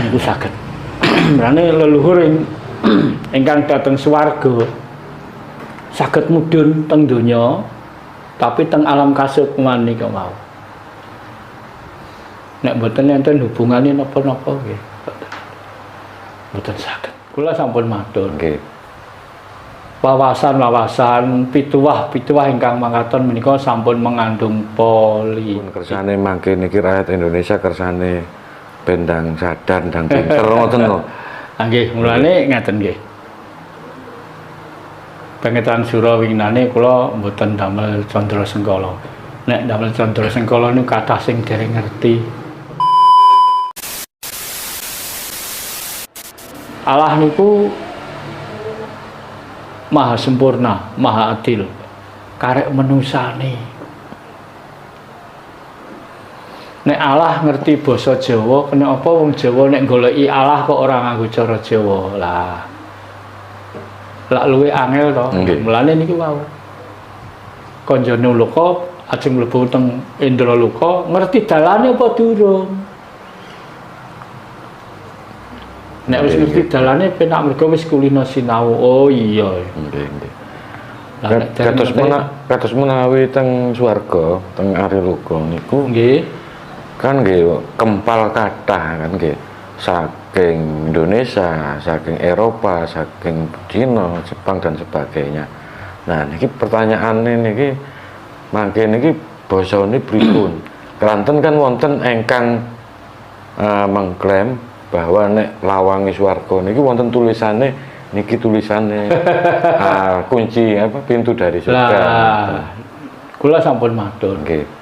niku saged. Berane leluhur ingkang dateng swarga saged mudhun teng donya tapi teng alam kasukman nika mau. Nek mboten enten hubungane napa-napa nggih. Mboten saged. Kula sampun matur. Nggih. Wawasan-wawasan pituwah-pituwah ingkang mangkaten menika sampun mengandung politik. Kersane mangke niki rakyat Indonesia kersane bendang sadar ndang pinter ngoten lho. Nggih, mulane ngaten nggih. Pengetan sura winginane kula mboten damel Candra Sengkala. Nek damel Candra Sengkala niku kathah sing dereng ngerti. Allah niku maha sempurna, maha adil. Karek menusane. Nek Allah ngerti basa Jawa, kenapa wong Jawa nek goleki Allah kok ora nganggo cara Jawa? Lah. Lak luwe angel to. Mulane niki wau. Kanjane Loka ajeng mlebu teng Indraloka, ngerti dalane apa durung? Nek wis ngerti dalane penak mergo wis kulina sinau. Oh iya. Nggih, nggih. Kados menawi teng swarga, teng Ariloka niku nggih. Kan nggih kempal kathah kan nggih. Saking Indonesia, saking Eropa, saking Cina, Jepang dan sebagainya. Nah, niki pertanyaane niki mangke niki basane pripun? Kelanten kan wonten engkang mengklaim bahwa nek lawangi swarga niki wonten tulisane niki tulisane kunci apa pintu dari surga. Lah, kula sampun matur. Nggih.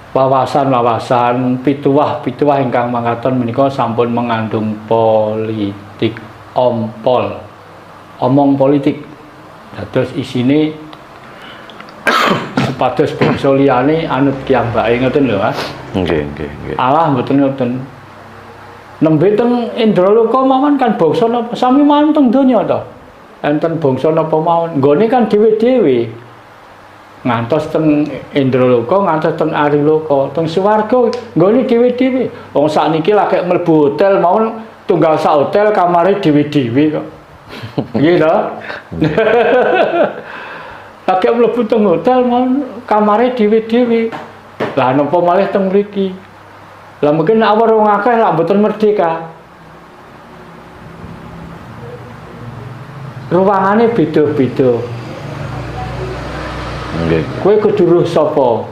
Wawasan-wawasan pituwah-pituwah ingkang mangkaten menika sampun mengandung politik, omong politik. Dados isine supados bangsa liyane anut kiyambake ngoten lho, Mas. Nggih, nggih, nggih. Allah mboten ngoten. Nembe teng Indraloka mawon kan bangsa napa sami mawon teng donya to. Enten bangsa napa mawon, nggone kan dhewe-dhewe. Ngantos teng Indraloka, ngantos teng Ariloka, teng swarga nggone dhewe-dhewe. Wong sakniki lagi mlebu hotel mawon tunggal sak hotel kamare dhewe-dhewe kok. Nggih to? Lagi mlebu teng hotel mawon kamare dhewe-dhewe. Lah napa malih teng mriki? Lah mungkin awak wong akeh lak mboten merdeka. Ruangane beda-beda. Nggih. Kowe kudu ruh sapa?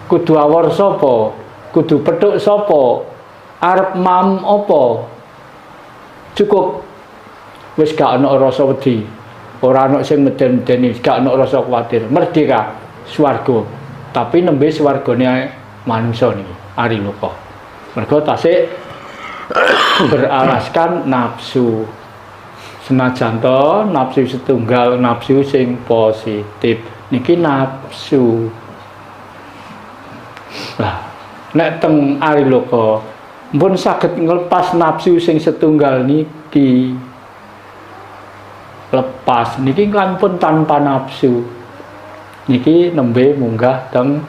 Kudu awor sapa? Kudu petuk sapa? Arep mam apa? Cukup wis gak ana rasa wedi. Ora ana sing meden-medeni, gak ana rasa kuwatir. Merdeka swarga. Tapi nembe swargane manungsa niki, Ariloka. Mergo tasik beralaskan nafsu. Senajan to nafsu setunggal, nafsu sing positif. Niki nafsu. Lah, nek teng Ariloka mpun saged nglepas nafsu sing setunggal niki. Lepas niki kan pun tanpa nafsu. Niki nembe munggah teng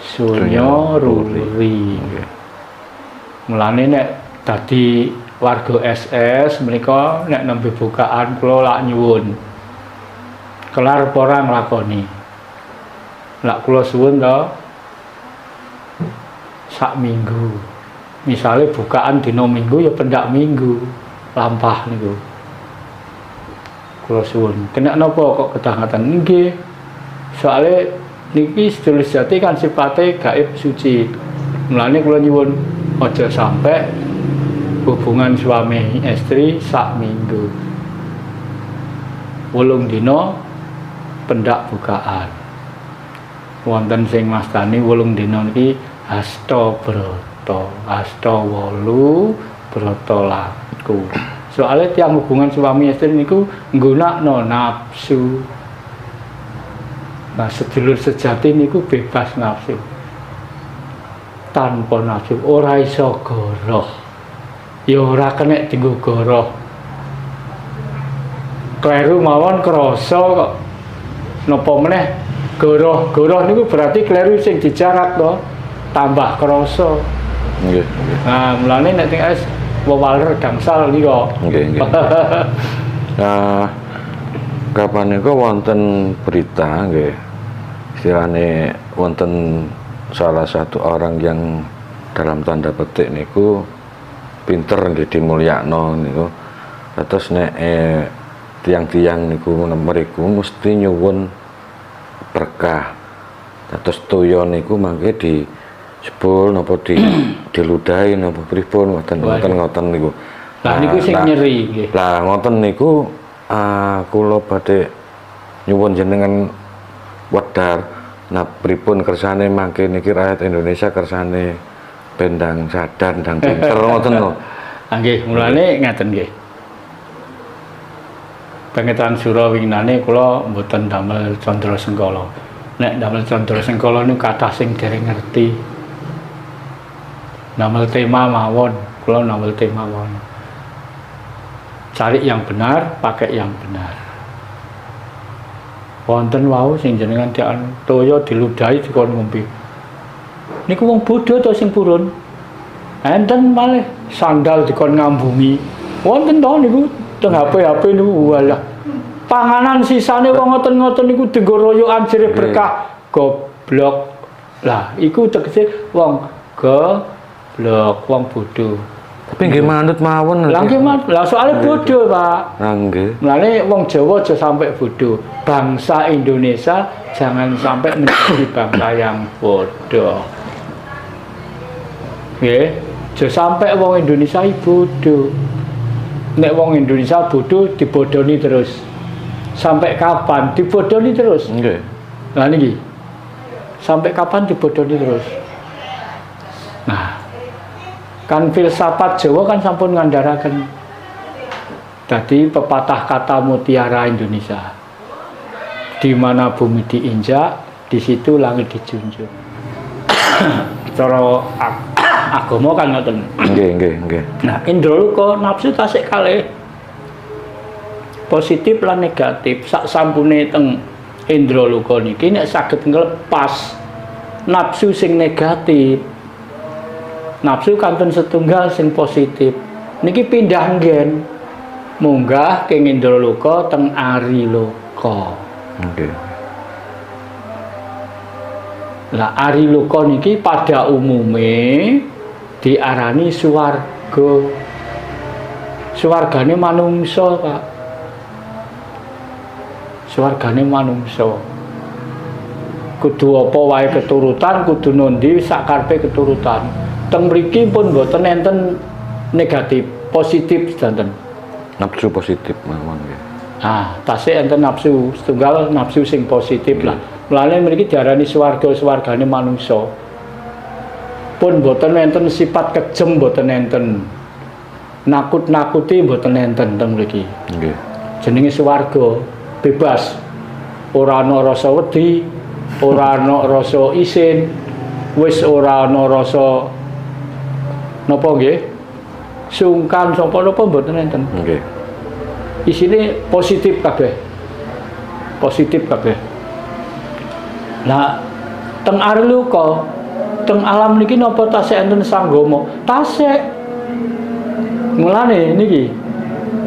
sunya ruri. Mulane nek dadi warga SS menika nek nembe bukaan kula lak nyuwun. Kelar ora nglakoni. Lak kula suwun to sak minggu. Misale bukaan dina Minggu ya pendak Minggu. Lampah niku. Kula suwun. Kena napa kok kedah ngaten? Nggih. Soale niki sedulur sejati kan sipate gaib suci. Mulane kula nyuwun aja sampai hubungan suami istri sak minggu. 8 dina pendak bukaan. Wonten sing mastani 8 dina niki hasta brata, hasta 8 brata laku. Soale tiyang hubungan suami istri niku nggunakno nafsu. Nah, sedulur sejati niku bebas nafsu. Tanpa nafsu ora iso goroh. Ya ora kena dienggo goroh. Kleru mawon krasa kok. Napa meneh goroh niku berarti kleru sing dijarak to, tambah krasa. Nggih. Nah, mulane nek wewaler gangsal nika. Nggih, nggih. Nah, kapan niku wonten berita nggih. Istilahnya wonten salah satu orang yang dalam tanda petik niku pinter nggih dimulyakno niku. Terus nek tiang-tiang niku mriku mesti nyuwun berkah. Terus toya niku mangke dijebul napa diludahi napa pripun ngoten niku. Lah niku sing nyeri nggih. Lah ngoten niku kula badhe nyuwun jenengan wedar nah pripun kersane mangke niki rakyat Indonesia kersane bendang sadar ndang pinter ngoten lho. Nggih, mulane ngaten nggih. Pengetan sura winginane kula mboten damel Candra Sengkala. Nek damel Candra Sengkala niku kathah sing dereng ngerti. Damel tema mawon, kula damel tema mawon. Cari yang benar, pakai yang benar. Wonten wau sing jenengan tian toya diludahi dikon ngombe. Niku wong bodho to sing purun. Enten malih sandal dikon ngambungi. Wonten to niku teng HP niku walah. Panganan sisane wong ngoten-ngoten niku dienggo royokan jere berkah. Goblok. Lah iku tegese wong goblok, wong bodho. Tapi nggih manut mawon. Lah nggih manut. Lah soalé bodho, Pak. Lah nggih. Mulane wong Jawa aja sampai bodho. Bangsa Indonesia jangan sampai menjadi bangsa yang bodoh. Nggih, aja sampai wong Indonesia bodoh. Nek wong Indonesia bodoh dibodoni terus. Sampai kapan dibodoni terus? Nggih. Lah niki. Sampai kapan dibodoni terus? Nah, kan filsafat Jawa kan sampun ngandharaken dadi pepatah kata mutiara Indonesia. Di mana bumi diinjak, di situ langit dijunjung. Cara agama kan ngoten. Nggih. Nah, indraluka nafsu tasik kalih positif lan negatif. Sak sampune teng indraluka niki nek saged nglepas nafsu sing negatif. Nafsu kantun setunggal sing positif. Niki pindah nggen. Munggah ke indraluka teng ariloka. Nggih. Lah ariloka niki pada umume diarani swarga. Swargane manungsa, Pak. Swargane manungsa. Kudu apa wae keturutan, kudu nondi sakarepe keturutan. Teng mriki pun mboten enten negatif, positif sedanten. Nafsu positif mawon nggih. Ah, tasih enten nafsu setunggal nafsu sing positif lah. Mulane mriki diarani swarga-swargane manungsa. Pun mboten enten sifat kejem, mboten enten. Nakut-nakuti mboten enten teng mriki. Nggih. Jenenge swarga, bebas. Ora ana rasa wedi, ora ana rasa isin, wis ora ana rasa napa nggih? Sungkan sapa napa mboten enten. Nggih. Isine positif kabeh. Positif kabeh. Lah teng ariluka, teng alam niki napa tasih enten sanggama? Tasih. Mulane niki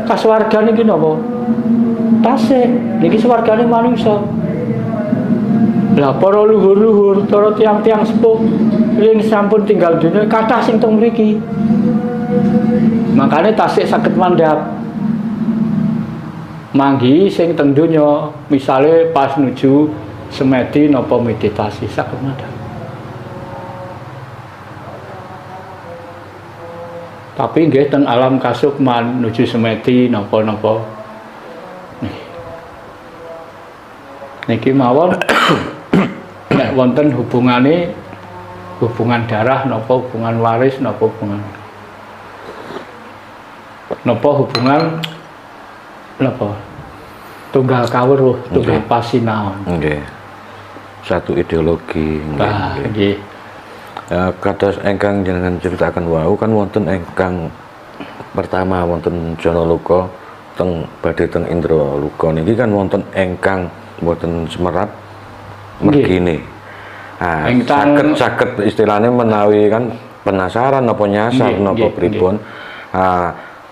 kasuwargan niki napa? Tasih. Niki swargane manungsa. Lah para luhur-luhur, para tiang-tiang sepuh ing sampun tinggal dunya kathah sing teng mriki. Makane tasik saged mandhap. Manggi sing teng donya, misale pas nuju semedi napa meditasi saged mandhap. Tapi nggih teng alam kasukman nuju semedi napa-napa. Niki mawon nek wonten hubungan darah napa hubungan waris napa hubungan tunggal kawruh tunggal pasinaon. Nggih. Satu ideologi nggih. Kados engkang jenengan ceritakan wau kan wonten engkang pertama wonten Janaluka teng badhe teng Indraluka niki kan wonten engkang mboten semerap mergine. Nah, saged istilahnya menawi kan penasaran apa nyasar napa pripun.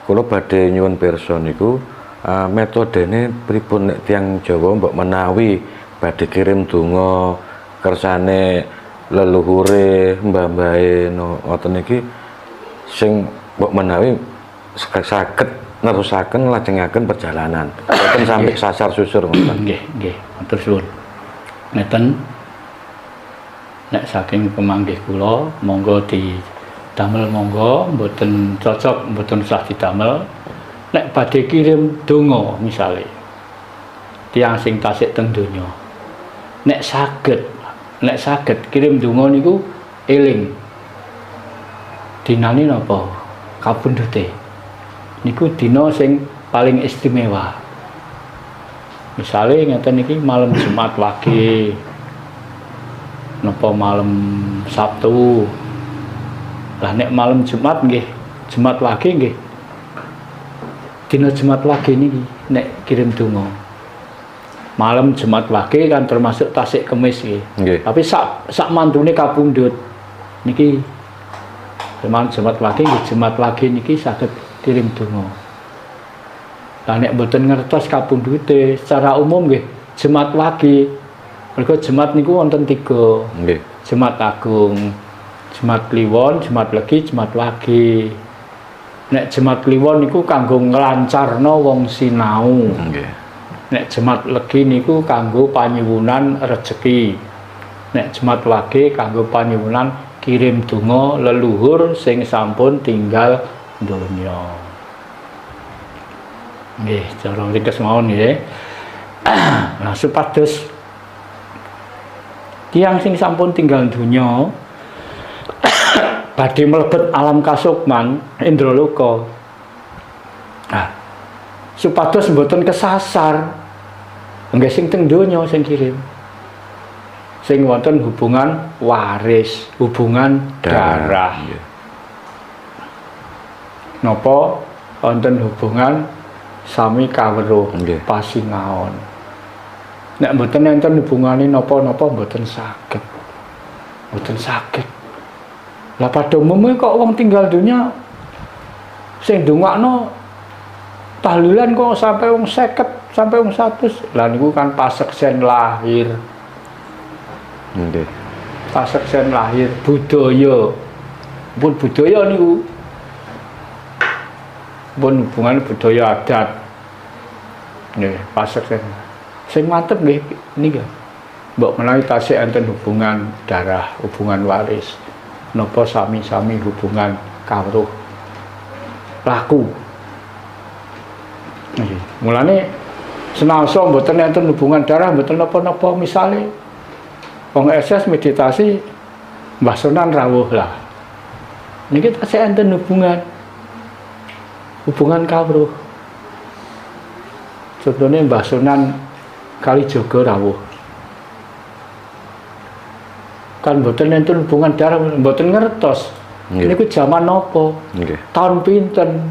Kula badhe nyuwun pirsa niku metodene pripun nek tiyang Jawa mbok menawi badhe kirim donga kersane leluhure mbah-mbahe ngoten iki sing mbok menawi saged nerusaken nglajengaken perjalanan boten sampai sasar susur ngoten. Nggih, matur suwun. Ngeten nek saking pemanggih kula monggo didamel monggo, mboten cocok mboten usah didamel. Nek badhe kirim donga misale tiyang sing tasik teng donya. Nek saged kirim donga niku eling. Dinane napa? Kapundhute. Niku dina sing paling istimewa. Misale ngeten iki malam Jumat Wage. Napa malam Sabtu. Lah nek malam Jumat nggih, Jumat Wage nggih. Dina Jumat Wage niki nek kirim donga. Malam Jumat Wage kan termasuk Tasik Kemis nggih. Tapi sak mantune kapundhut niki malam Jumat Wage nggih, Jumat Wage niki saged kirim donga. Lah nek mboten ngertos kapundhute secara umum nggih Jumat Wage. Mergo Jumat niku wonten 3. Nggih. Jumat Agung, Jumat Kliwon, Jumat Legi, Jumat Wage. Nek Jumat Kliwon niku kanggo nglancarno wong sinau. Nggih. Nek Jumat Legi niku kanggo panyuwunan rejeki. Nek Jumat Wage kanggo panyuwunan kirim donga leluhur sing sampun tinggal donya. Nggih, cara ringkes mawon nggih. Nah, supados tiyang sing sampun tinggal donya badhe mlebet alam kasukman Indraloka. Nah, supados mboten kesasar nggih sing teng donya sing kirim. Sing wonten hubungan waris, hubungan darah. Napa wonten hubungan sami kawruh pasingaon. Nek mboten enten hubungane napa-napa mboten saged. Mboten saged. Lah pada umumnya kok wong tinggal dunia sing ndongakno tahlilan kok sampai wong 50, sampai wong 100. Lah niku kan paseksen lahir. Nggih. Paseksen lahir budaya. Pun budaya niku. Pun hubungan budaya adat. Nggih, paseksen. Sing mantep nggih niki. Mbok menawi tasih enten hubungan darah, hubungan waris. Napa sami-sami hubungan kawruh laku. Nggih. Mulane senaosa mboten enten hubungan darah, mboten napa-napa misale wong SS meditasi Mbah Sunan rawuh lah. Niki tasih enten hubungan kawruh. Contohnya Mbah Sunan Kalijaga rawuh. Kan mboten enten hubungan darah, mboten ngertos. Niku jaman napa? Nggih. Tahun pinten?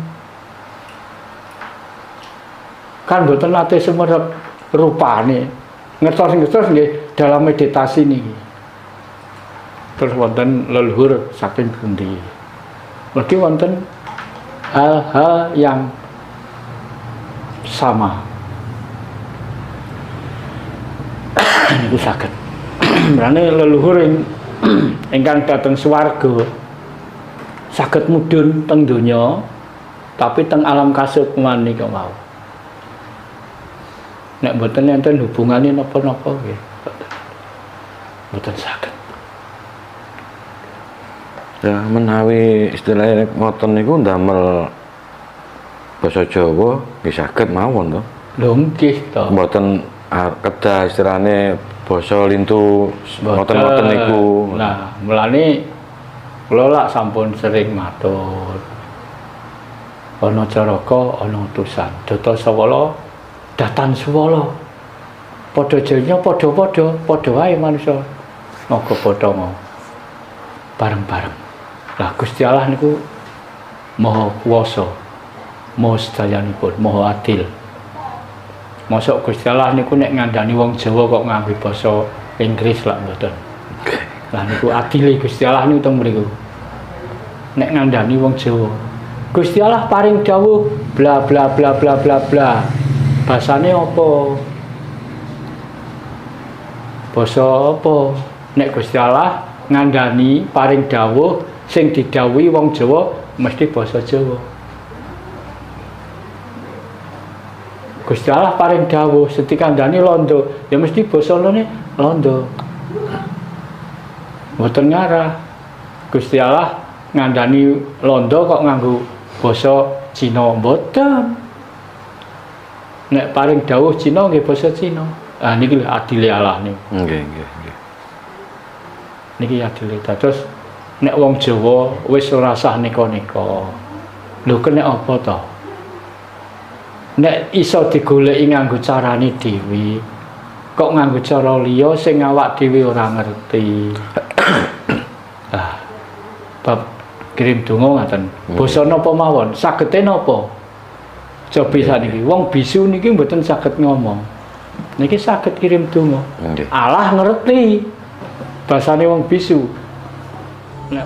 Kan mboten nate sumerep rupane. Ngertos nggih dalam meditasi niki. Terus wonten leluhur saking pundi? Mergi wonten hal-hal yang sama. Niku saged. Berane leluhur ingkang dateng swarga saged mudhun teng donya tapi teng alam kasukman niku mau. Nek mboten enten hubungane napa-napa nggih. Mboten saged. Ya menawi istilahnya ngoten niku ndamel basa Jawa nggih saged mawon to. Lho nggih to. Mboten kedah istilahnya basa lintu ngoten-ngoten niku. Nah, mulane kula lak sampun sering matur. Ana caraka, ana utusan. Data Sawala, datan Suwala. Padha jenya padha wae manusa. Naga Bathama. Bareng-bareng. Lah Gusti Allah niku Maha Kuwasa. Maha sedayanipun, Maha Adil. Mosok Gusti Allah niku nek ngandani wong Jawa kok nganggo basa Inggris lak mboten. Lah niku adile Gusti Allah niku teng mriku. Nek ngandani wong Jawa. Gusti Allah paring dawuh bla bla bla bla bla bla. Basane apa? Basa apa? Nek Gusti Allah ngandani paring dawuh sing didhawuhi wong Jawa mesti basa Jawa. Gusti Allah paring dawuh setikandani londo, ya mesti basa lone londo. Mboten ngarah. Gusti Allah ngandani londo kok nganggo basa Cina mboten. Nek paring dawuh Cina nggih basa Cina. Ah niki lho adile Allah niku. Nggih. Niki adile. Terus nek wong Jawa wis ora sah nika-nika. Lho kena apa to? Nek iso digoleki nganggo carane dhewe, kok nganggo cara liya sing awak dhewe ora ngerti. Bab kirim donga ngaten. Basa napa mawon? Sagete napa? Coba saniki wong bisu niki mboten saged ngomong. Niki saged kirim donga. Allah ngerti basane wong bisu. Nek